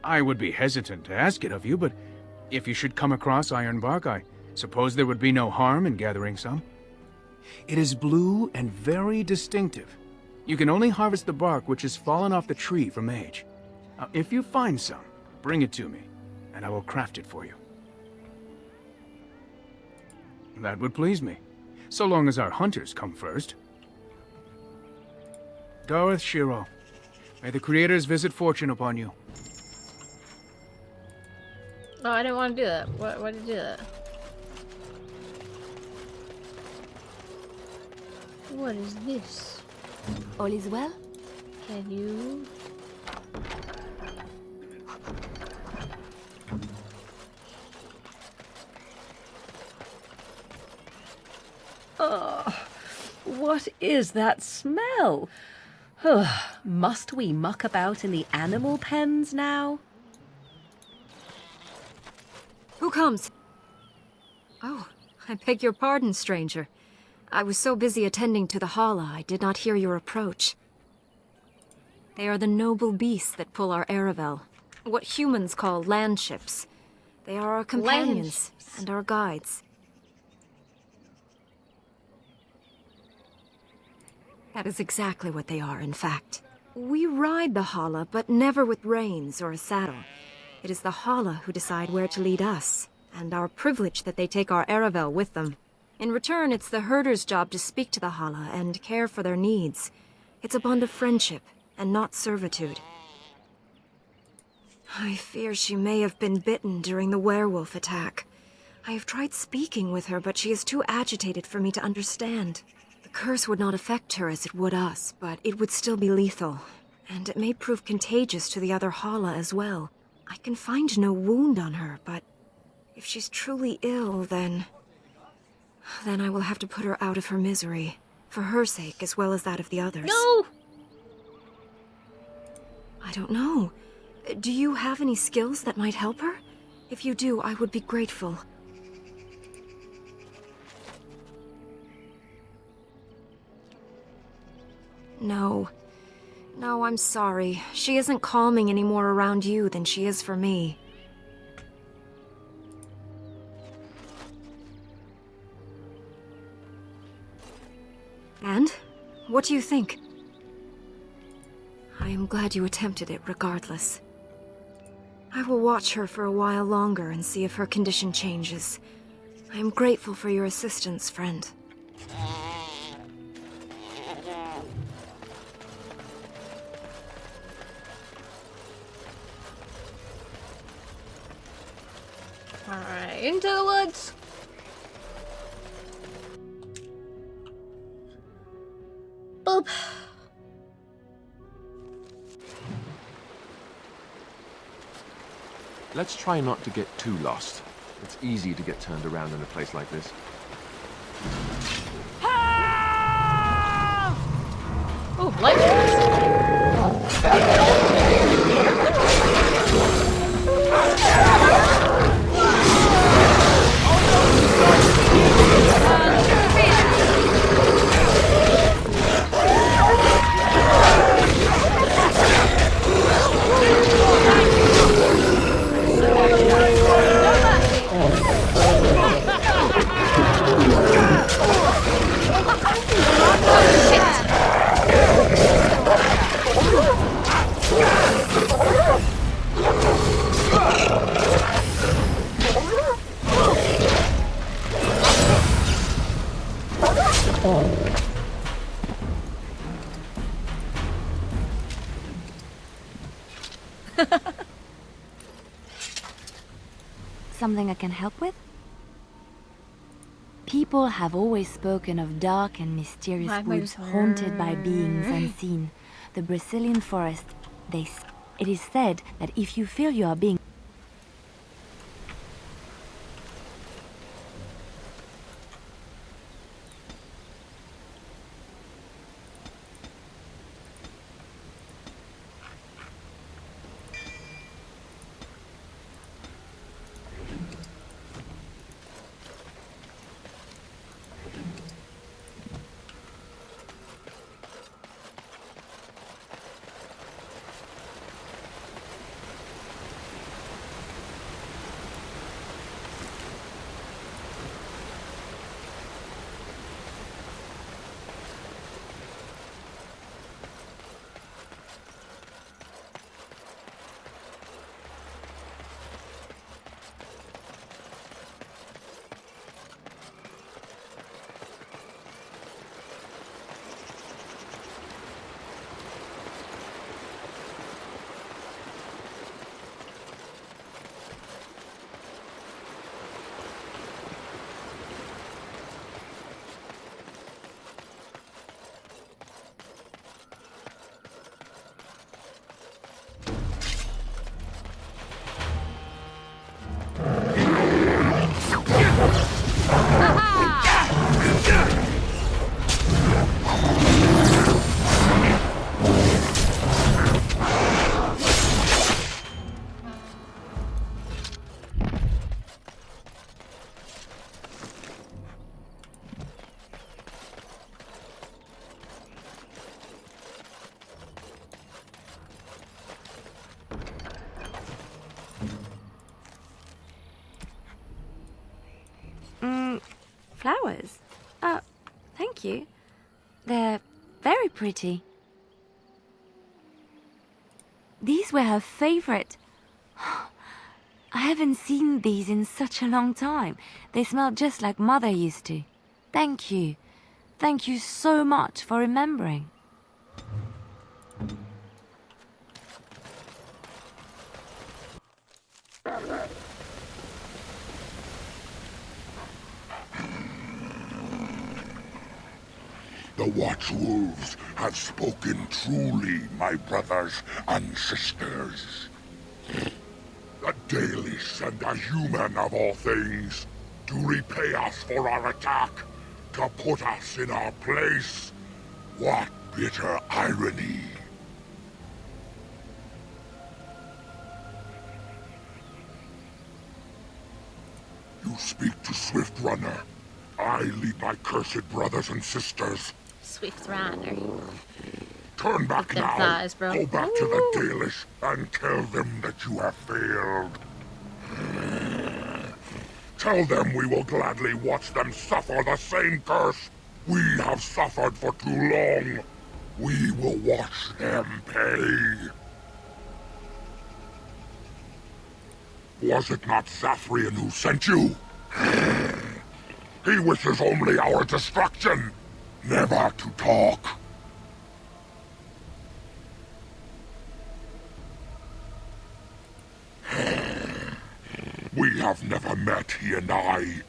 I would be hesitant to ask it of you, but if you should come across ironbark, I suppose there would be no harm in gathering some. It is blue and very distinctive. You can only harvest the bark which has fallen off the tree from age. Now, if you find some, bring it to me, and I will craft it for you. That would please me, so long as our hunters come first. Darth Shiro, may the creators visit fortune upon you. Oh, I didn't want to do that. Why did you do that? What is this? All is well? Can you... Oh, what is that smell? Must we muck about in the animal pens now? Who comes? Oh, I beg your pardon, stranger. I was so busy attending to the Hala, I did not hear your approach. They are the noble beasts that pull our Aravel, what humans call landships. They are our companions and our guides. That is exactly what they are, in fact. We ride the Hala, but never with reins or a saddle. It is the Hala who decide where to lead us, and our privilege that they take our Aravel with them. In return, it's the herder's job to speak to the Hala and care for their needs. It's a bond of friendship, and not servitude. I fear she may have been bitten during the werewolf attack. I have tried speaking with her, but she is too agitated for me to understand. The curse would not affect her as it would us, but it would still be lethal, and it may prove contagious to the other Hala as well. I can find no wound on her, but if she's truly ill, then I will have to put her out of her misery, for her sake as well as that of the others. No! I don't know. Do you have any skills that might help her? If you do, I would be grateful. No. No, I'm sorry. She isn't calming any more around you than she is for me. And? What do you think? I am glad you attempted it regardless. I will watch her for a while longer and see if her condition changes. I am grateful for your assistance, friend. Alright, into the woods! Boop! Let's try not to get too lost. It's easy to get turned around in a place like this. Oh, Something I can help with? People have always spoken of dark and mysterious woods haunted by beings unseen. The Brazilian forest, it is said that if you feel you are being Flowers? Oh, thank you. They're very pretty. These were her favorite. I haven't seen these in such a long time. They smell just like Mother used to. Thank you. Thank you so much for remembering. The Watchwolves have spoken truly, my brothers and sisters. The Dalish and the human of all things, to repay us for our attack, to put us in our place. What bitter irony. You speak to Swift Runner. I lead my cursed brothers and sisters. Swift Runner. Turn back Them now. thighs, bro. Go back to the Dalish and tell them that you have failed. Tell them we will gladly watch them suffer the same curse we have suffered for too long. We will watch them pay. Was it not Zathrian who sent you? He wishes only our destruction, never to talk. We have never met, he and I.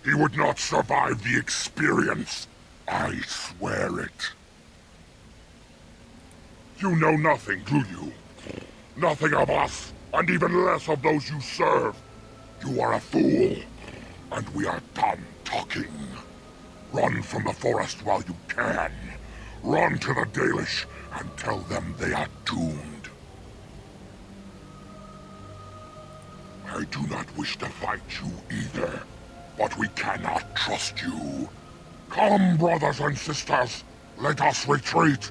He would not survive the experience. I swear it. You know nothing, do you? Nothing of us, and even less of those you serve. You are a fool, and we are done talking. Run from the forest while you can. Run to the Dalish and tell them they are doomed. I do not wish to fight you either, but we cannot trust you. Come, brothers and sisters, let us retreat.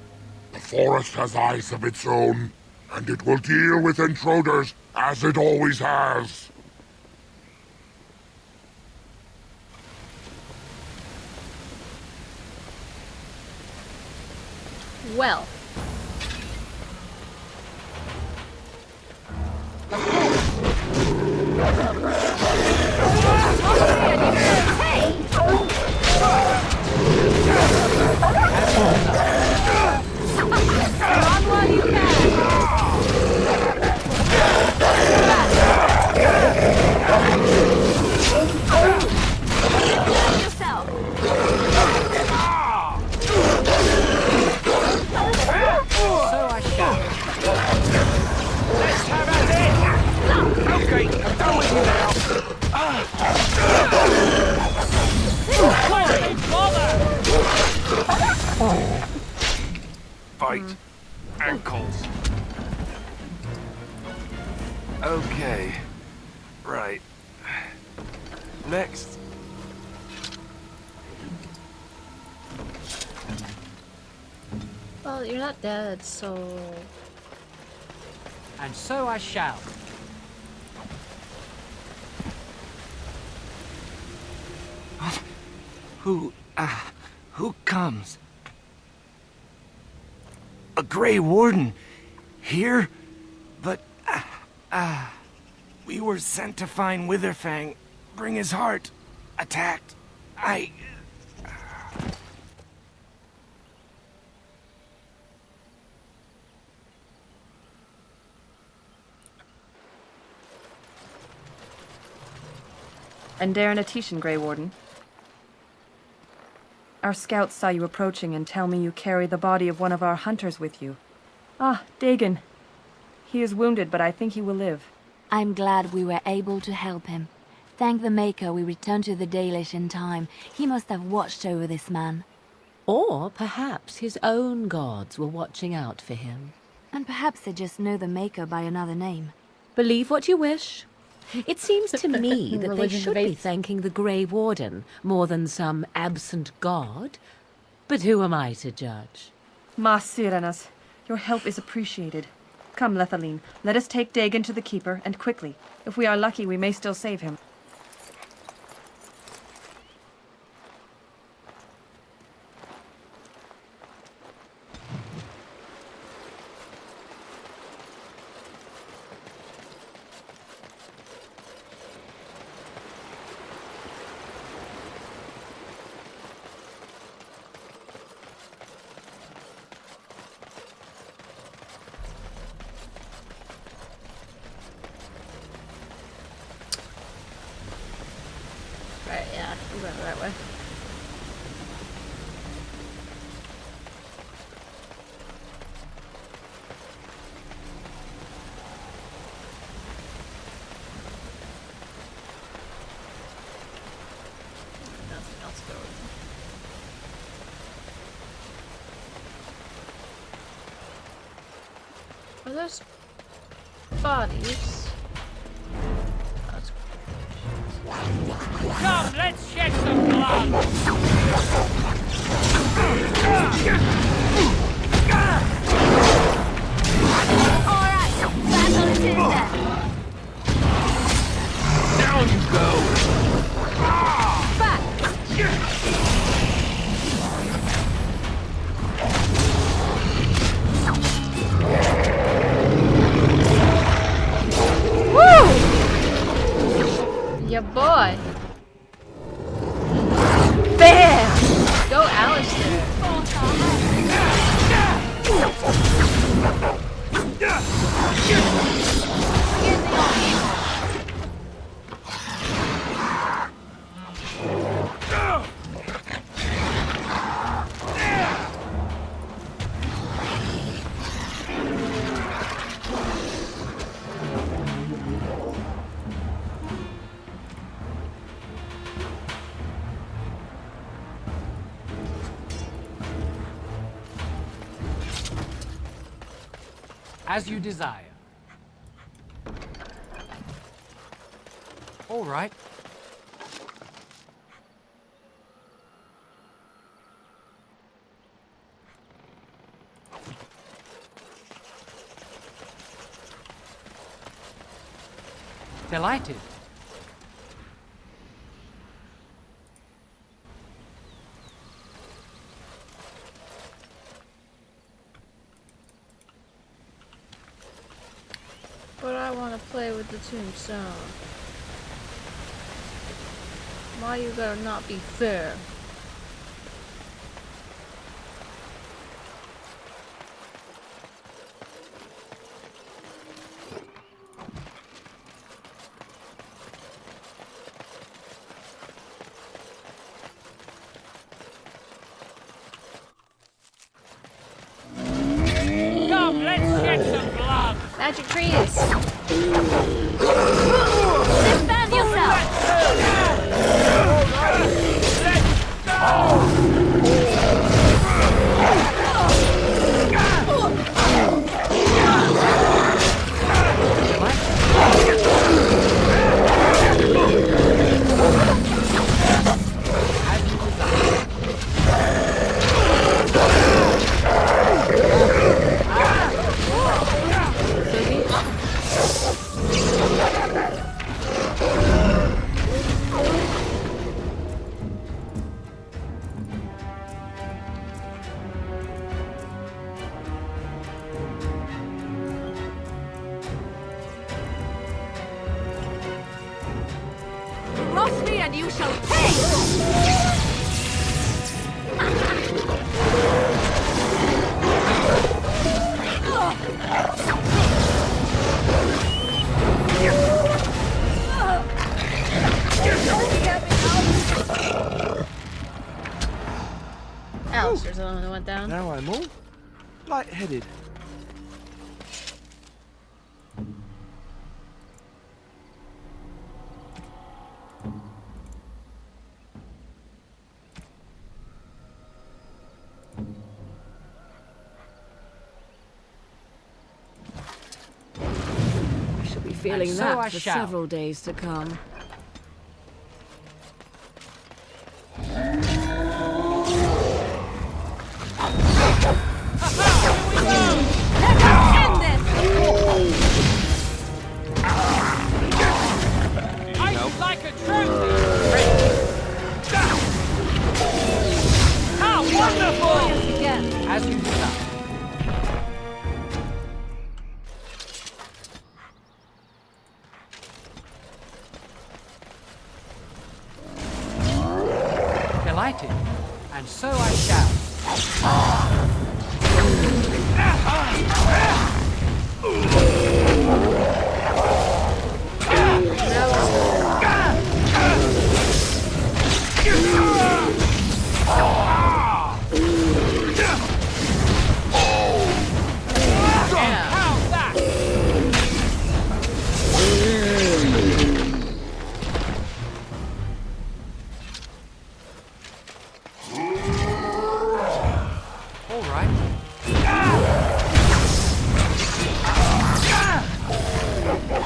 The forest has eyes of its own, and it will deal with intruders as it always has. Well. Fight. Ankles. Okay. Right. Next. Well, you're not dead, so... And so I shall. What? Who comes? A Grey Warden? Here? But, we were sent to find Witherfang, bring his heart. Attacked. And Darren Atishan, Grey Warden. Our scouts saw you approaching and tell me you carry the body of one of our hunters with you. Ah, Dagon. He is wounded, but I think he will live. I'm glad we were able to help him. Thank the Maker we returned to the Dalish in time. He must have watched over this man. Or perhaps his own gods were watching out for him. And perhaps they just know the Maker by another name. Believe what you wish. It seems to me that they Religion should be debates. thanking the Grey Warden more than some absent god. But who am I to judge? Ma Sirenas, your help is appreciated. Come, Lethaline, let us take Dagon to the Keeper, and quickly. If we are lucky, we may still save him. right way. Nothing else going. Are those bodies? That's Come, let's shed some blood! Alright, back on the tender. Down you go! Back! yeah, boy. Bam! Go, Alistair. As you desire. All right. Delighted. But I want to play with the tombstone. Why you gotta not be fair? Come, let's shed some blood! Magic trees! Defend yourself! Cross me and you shall pay! Alistair's the one that went down. Now I'm all lightheaded. I shall be feeling And so that I for shall. several days to come. End this! I should like a trophy! How wonderful! Again. As you desire. Delighted. And so I shall. All right.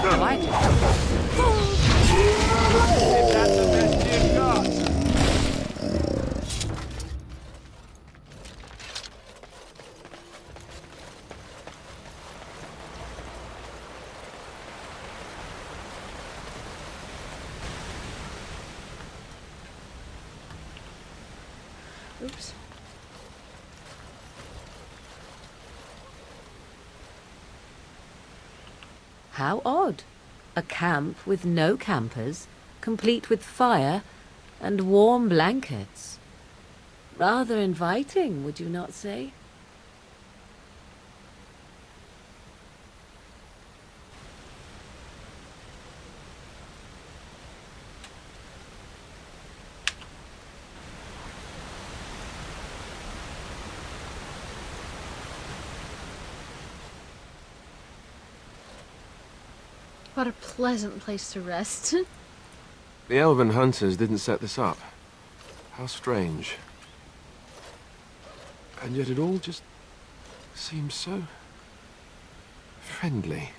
Delighted. Is that the best you've got? Oops. How odd. A camp with no campers, complete with fire and warm blankets. Rather inviting, would you not say? What a pleasant place to rest. The elven hunters didn't set this up. How strange. And yet it all just seems so friendly.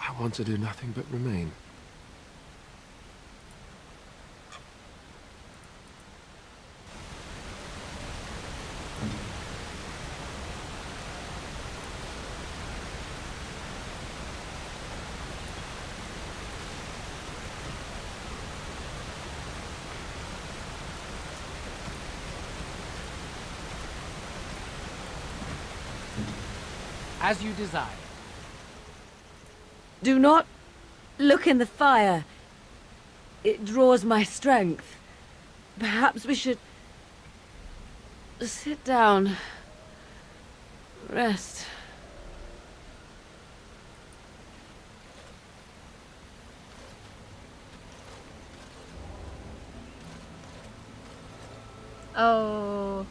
I want to do nothing but remain. As you desire. Do not look in the fire. It draws my strength. Perhaps we should sit down. Rest. Oh.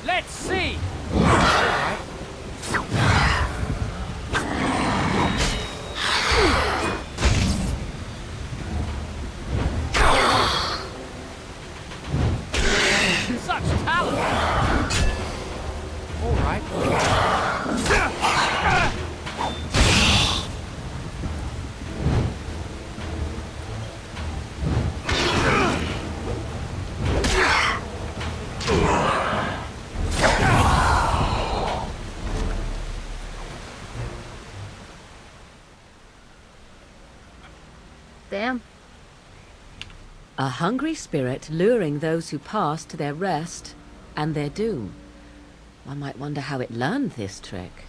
Let's see. Such talent. All right. Damn. A hungry spirit luring those who pass to their rest and their doom. One might wonder how it learned this trick.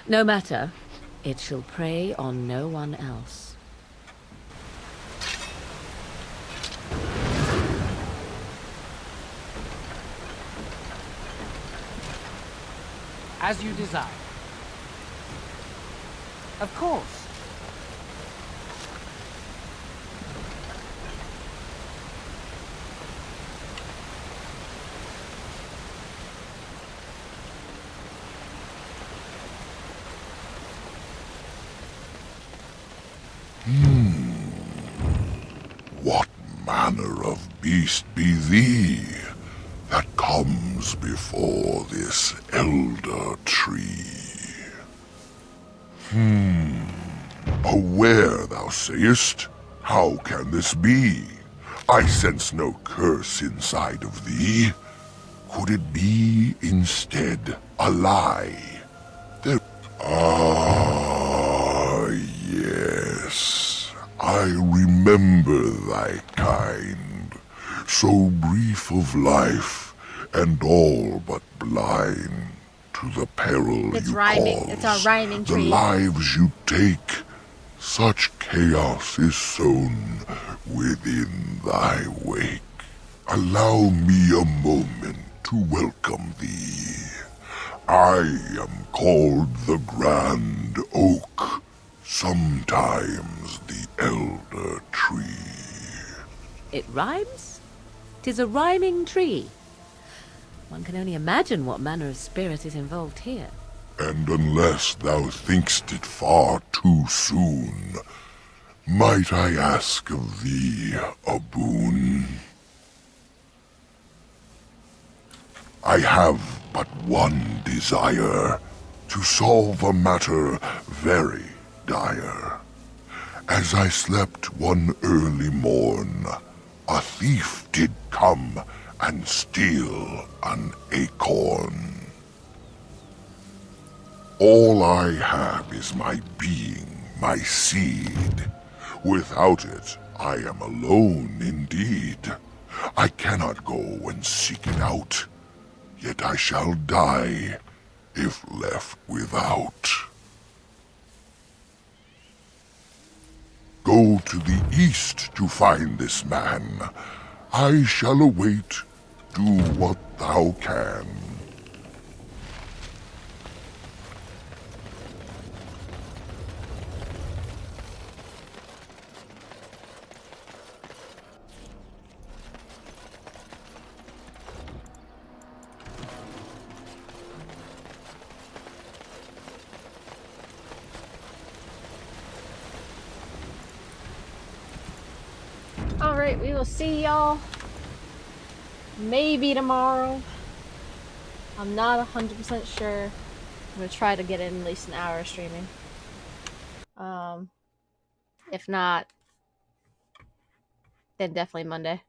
No matter, it shall prey on no one else. As you desire. Of course. What manner of beast be thee that comes before this elder tree? A were, thou sayest? How can this be? I sense no curse inside of thee. Could it be instead a lie? Yes. I remember thy kind, so brief of life, and all but blind to the peril It's you rhyming. cause, It's our rhyming the tree. lives you take. Such chaos is sown within thy wake. Allow me a moment to welcome thee. I am called the Grand Oak, sometimes the Elder Tree. It rhymes? 'Tis a rhyming tree. One can only imagine what manner of spirit is involved here. And unless thou thinkst it far too soon, Might I ask of thee a boon? I have but one desire, to solve a matter very dire. As I slept one early morn, a thief did come and steal an acorn. All I have is my being, my seed. Without it, I am alone indeed. I cannot go and seek it out, yet I shall die if left without. Go to the east to find this man. I shall await. Do what thou can. Alright, we will see y'all maybe tomorrow. I'm not 100% sure. I'm gonna try to get in at least an hour of streaming. If not, then definitely Monday.